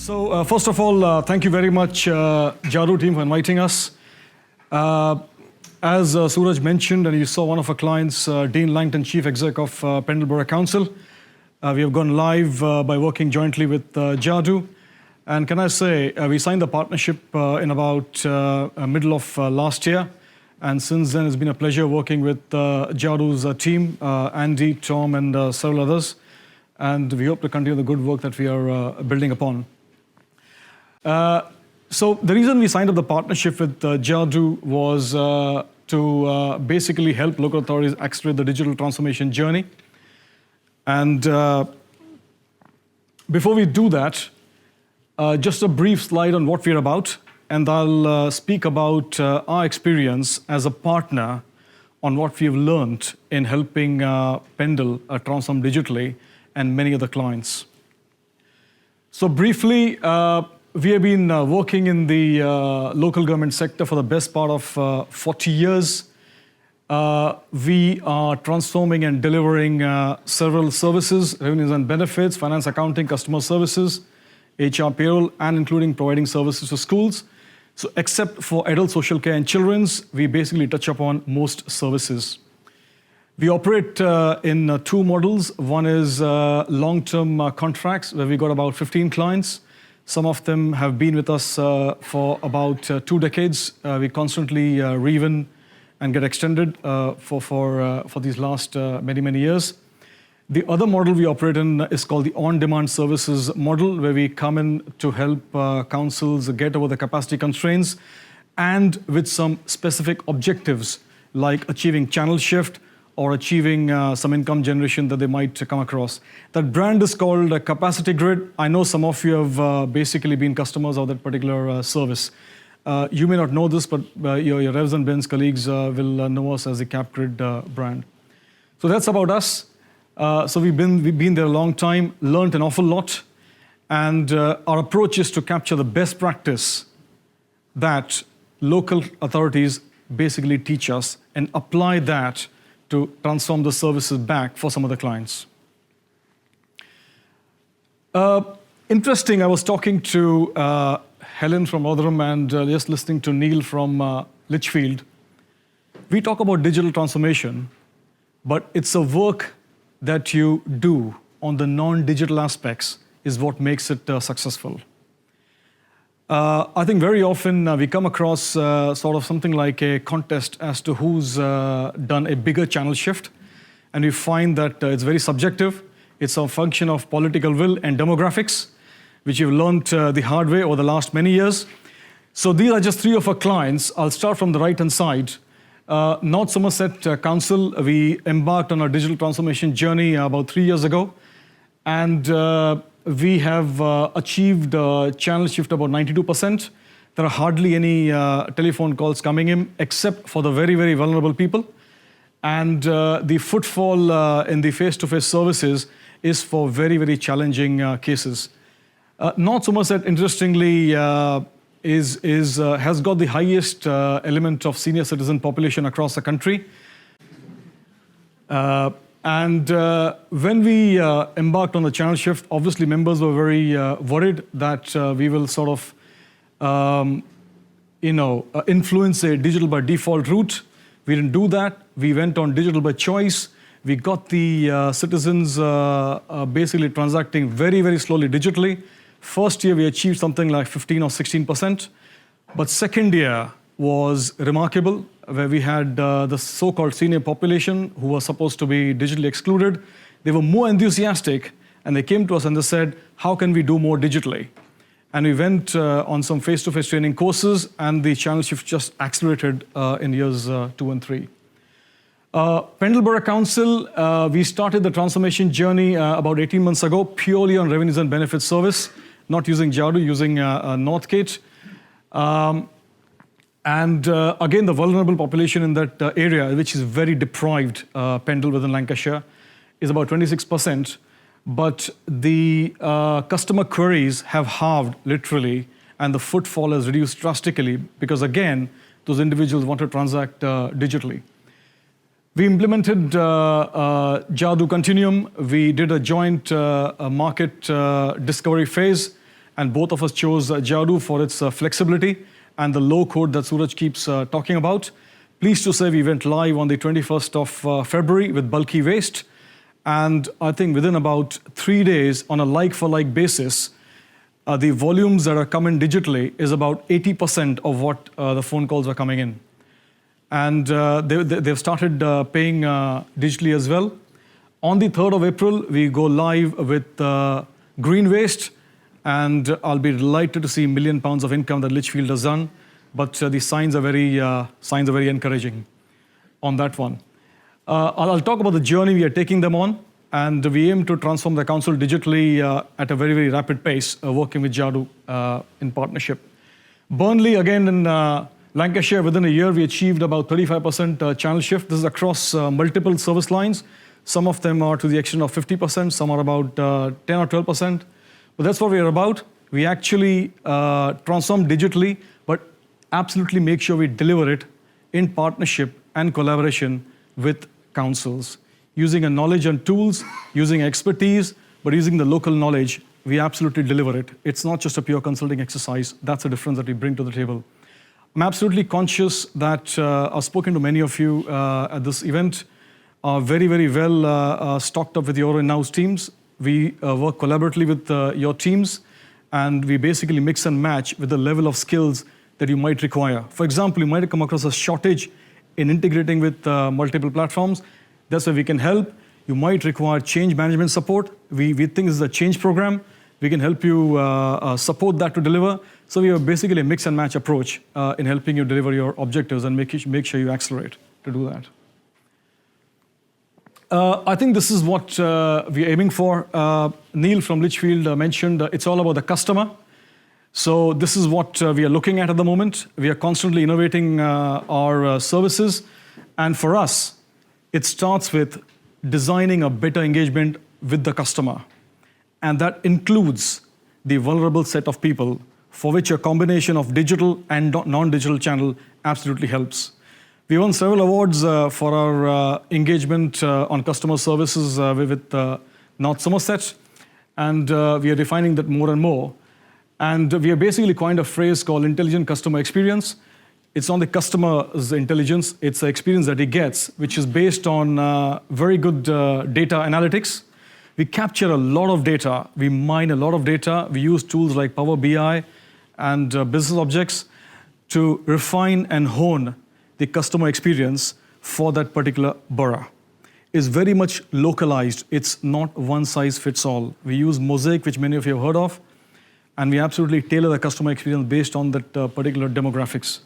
First of all, thank you very much, Jadu team, for inviting us. As Suraj mentioned, and you saw one of our clients, Dean Langton, Chief Exec of Pendle Borough Council. We have gone live by working jointly with Jadu. And can I say, we signed the partnership in about middle of last year. And since then, it's been a pleasure working with Jadu's team, Andy, Tom, and several others. And we hope to continue the good work that we are building upon. So the reason we signed up the partnership with Jadu was to basically help local authorities accelerate the digital transformation journey. And before we do that, just a brief slide on what we're about, and I'll speak about our experience as a partner on what we've learned in helping Pendle transform digitally and many other clients. So briefly, we have been working in the local government sector for the best part of 40 years. We are transforming and delivering several services, revenues and benefits, finance, accounting, customer services, HR, payroll, and including providing services to schools. So except for adult social care and children's, we basically touch upon most services. We operate in two models. One is long-term contracts, where we got about 15 clients. Some of them have been with us for about 2 decades. We constantly re-win and get extended for these last many years. The other model we operate in is called the on-demand services model, where we come in to help councils get over the capacity constraints and with some specific objectives like achieving channel shift or achieving some income generation that they might come across. That brand is called Capacity Grid. I know some of you have basically been customers of that particular service. You may not know this, but your Revs and Benz colleagues will know us as the CapGrid brand. So that's about us. So we've been there a long time, learned an awful lot, and our approach is to capture the best practice that local authorities basically teach us and apply that to transform the services back for some of the clients. Interesting, I was talking to Helen from Rotherham and just listening to Neil from Lichfield. We talk about digital transformation, but it's a work that you do on the non-digital aspects is what makes it successful. I think very often we come across sort of something like a contest as to who's done a bigger channel shift, and we find that it's very subjective. It's a function of political will and demographics, which you've learned the hard way over the last many years. So these are just 3 of our clients. I'll start from the right-hand side. North Somerset Council, we embarked on our digital transformation journey about 3 years ago, and we have achieved channel shift about 92%. There are hardly any telephone calls coming in, except for the very vulnerable people. And the footfall in the face-to-face services is for very challenging cases. North Somerset, interestingly, has got the highest element of senior citizen population across the country. And when we embarked on the channel shift, obviously members were very worried that we will sort of, influence a digital by default route. We didn't do that. We went on digital by choice. We got the citizens basically transacting very slowly digitally. First year, we achieved something like 15 or 16%. But second year was remarkable, where we had the so-called senior population who were supposed to be digitally excluded. They were more enthusiastic, and they came to us and they said, how can we do more digitally? And we went on some face-to-face training courses, and the channel shift just accelerated in years 2 and 3. Pendle Borough Council, we started the transformation journey about 18 months ago, purely on revenues and benefits service, not using Jadu, using Northgate. And again, the vulnerable population in that area, which is very deprived, Pendle within Lancashire, is about 26%. But the customer queries have halved, literally, and the footfall has reduced drastically because, again, those individuals want to transact digitally. We implemented Jadu Continuum. We did a joint market discovery phase, And both of us chose Jadu for its flexibility and the low code that Suraj keeps talking about. Pleased to say we went live on the 21st of February with bulky waste. And I think within about 3 days, on a like-for-like basis, the volumes that are coming digitally is about 80% of what the phone calls are coming in. And they've started paying digitally as well. On the 3rd of April, we go live with green waste, and I'll be delighted to see £1 million of income that Lichfield has done. But the signs are very encouraging on that one. I'll talk about the journey we are taking them on, and we aim to transform the council digitally at a very, very rapid pace, working with Jadu in partnership. Burnley, again in Lancashire, within a year, we achieved about 35% channel shift. This is across multiple service lines. Some of them are to the extent of 50%, some are about 10 or 12%. But that's what we are about. We actually transform digitally, but absolutely make sure we deliver it in partnership and collaboration with councils. Using a knowledge and tools, using expertise, but using the local knowledge, we absolutely deliver it. It's not just a pure consulting exercise. That's the difference that we bring to the table. I'm absolutely conscious that I've spoken to many of you at this event, are very, very well stocked up with your in-house teams. We work collaboratively with your teams, and we basically mix and match with the level of skills that you might require. For example, you might have come across a shortage in integrating with multiple platforms. That's where we can help. You might require change management support. We think this is a change program. We can help you support that to deliver. So we have basically a mix and match approach in helping you deliver your objectives and make sure you accelerate to do that. I think this is what we're aiming for. Neil from Lichfield mentioned it's all about the customer. So this is what we are looking at the moment. We are constantly innovating our services. And for us, it starts with designing a better engagement with the customer. And that includes the vulnerable set of people for which a combination of digital and non-digital channel absolutely helps. We won several awards for our engagement on customer services with North Somerset, and we are defining that more and more. And we are basically coined a phrase called intelligent customer experience. It's not the customer's intelligence, it's the experience that he gets, which is based on very good data analytics. We capture a lot of data, we mine a lot of data, we use tools like Power BI and business objects to refine and hone the customer experience for that particular borough. Is very much localized. It's not one size fits all. We use Mosaic, which many of you have heard of, and we absolutely tailor the customer experience based on that particular demographics.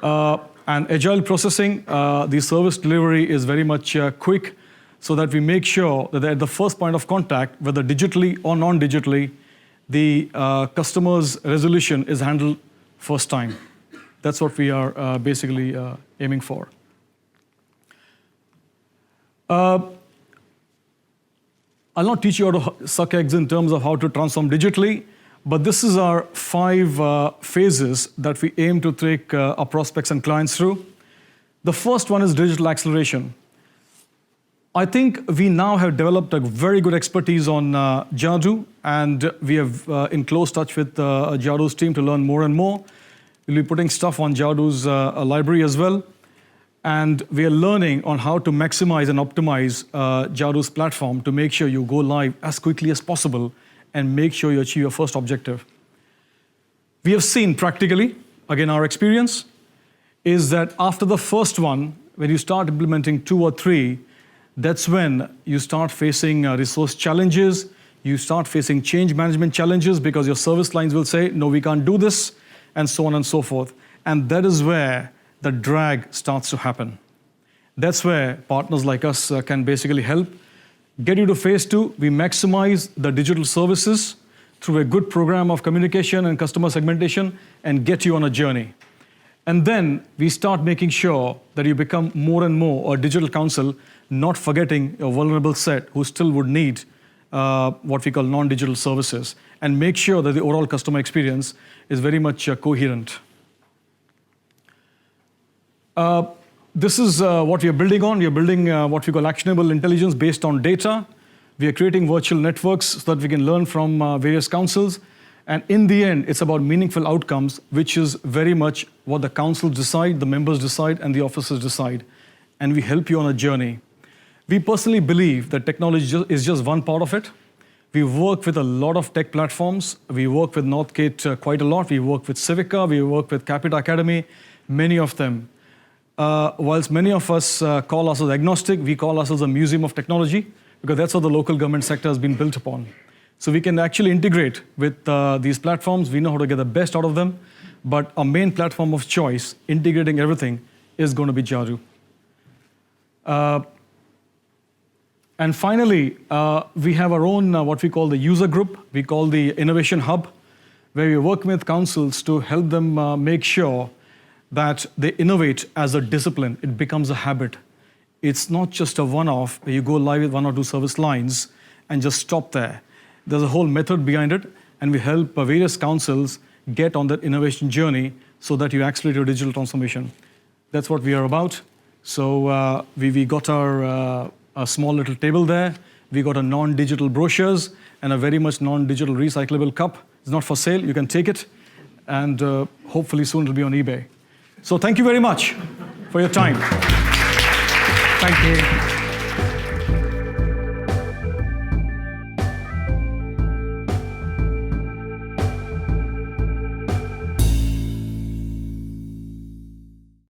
And agile processing, the service delivery is very much quick, so that we make sure that at the first point of contact, whether digitally or non-digitally, the customer's resolution is handled first time. That's what we are basically aiming for. I'll not teach you how to suck eggs in terms of how to transform digitally, but this is our 5 phases that we aim to take our prospects and clients through. The first one is digital acceleration. I think we now have developed a very good expertise on Jadu, and we have in close touch with Jadu's team to learn more and more. We'll be putting stuff on Jadu's library as well. And we are learning on how to maximize and optimize Jadu's platform to make sure you go live as quickly as possible and make sure you achieve your first objective. We have seen practically, again, our experience is that after the first one, when you start implementing 2 or 3, that's when you start facing resource challenges, you start facing change management challenges because your service lines will say, no, we can't do this, and so on and so forth. And that is where the drag starts to happen. That's where partners like us can basically help. Get you to phase 2, we maximize the digital services through a good program of communication and customer segmentation and get you on a journey. And then we start making sure that you become more and more a digital council, not forgetting a vulnerable set who still would need what we call non-digital services, and make sure that the overall customer experience is very much coherent. This is what we are building on. We are building what we call actionable intelligence based on data. We are creating virtual networks so that we can learn from various councils. And in the end, it's about meaningful outcomes, which is very much what the council decide, the members decide, and the officers decide. And we help you on a journey. We personally believe that technology is just one part of it. We work with a lot of tech platforms. We work with Northgate quite a lot. We work with Civica. We work with Capita Academy, many of them. Whilst many of us call ourselves agnostic, we call ourselves a museum of technology, because that's how the local government sector has been built upon. So we can actually integrate with these platforms. We know how to get the best out of them. But our main platform of choice, integrating everything, is going to be Jadu. And finally, we have our own, what we call the user group. We call the Innovation Hub, where we work with councils to help them make sure that they innovate as a discipline. It becomes a habit. It's not just a one-off where you go live with 1 or 2 service lines and just stop there. There's a whole method behind it, and we help various councils get on that innovation journey so that you accelerate your digital transformation. That's what we are about. So we got our a small little table there. We got a non-digital brochures and a very much non-digital recyclable cup. It's not for sale. You can take it, and hopefully soon it'll be on eBay. So thank you very much for your time. Thank you.